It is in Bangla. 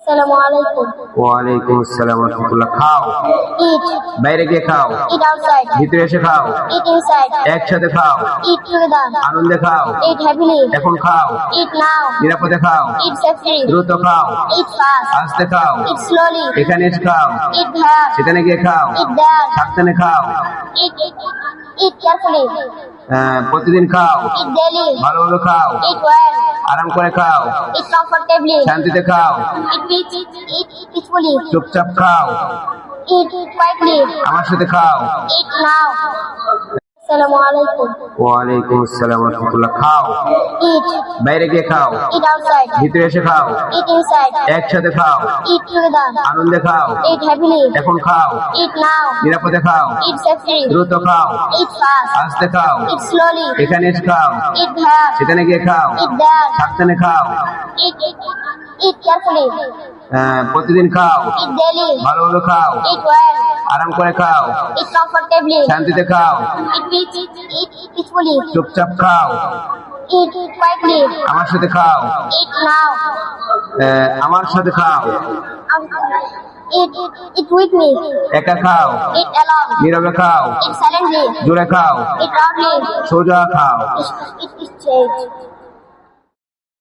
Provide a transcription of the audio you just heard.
আসসালামু আলাইকুম। ওয়ালাইকুম আসসালাম ওয়া রাহমাতুল্লাহ। খাও, Eat. বাইরে গিয়ে খাও, Eat outside. ভিতরে এসে খাও, Eat inside. একসাথে খাও, Eat together. আনন্দে খাও, Eat happily. এখন খাও, Eat now. নিরাপদে খাও, Eat safely. দ্রুত খাও, Eat fast. আস্তে খাও, Eat slowly. এখানে এসে খাও, Eat here. সেখানে গিয়ে খাও, Eat there. সাবধানে খাও, Eat carefully. প্রতিদিন খাও, Eat daily. ভালোভাবে খাও, Eat well. আরাম করে খাও, Eat comfortably. শান্তিতে খাও, Eat peacefully. চুপচাপ খাও, Eat quietly. আমার সাথে খাও। Eat now. Assalamu alaikum. ওয়ালাইকুম আসসালাম ওয়া রাহমাতুল্লাহ। খাও, Eat. বাইরে গিয়ে খাও, Eat outside. ভিতরে এসে খাও, Eat inside. একসাথে খাও, Eat together. আনন্দে খাও, Eat happily. এখন খাও, Eat now. নিরাপদে খাও, Eat safely. দ্রুত খাও, Eat fast. আস্তে খাও, Eat slowly. এখানে এসে খাও, Eat here. সেখানে গিয়ে খাও, Eat there. সাবধানে খাও, Eat carefully. প্রতিদিন খাও, Eat daily. ভালোভাবে খাও, Eat well. আরাম করে খাও, Eat comfortably. শান্তিতে খাও, Eat peacefully. চুপচাপ খাও, Eat quietly. আমার সাথে খাও, Eat now. আমার সাথে খাও, Eat with me. একা খাও, Eat alone. নীরবে খাও, Eat silently. জোরে খাও, Eat loudly. সোজা খাও। Eat straight.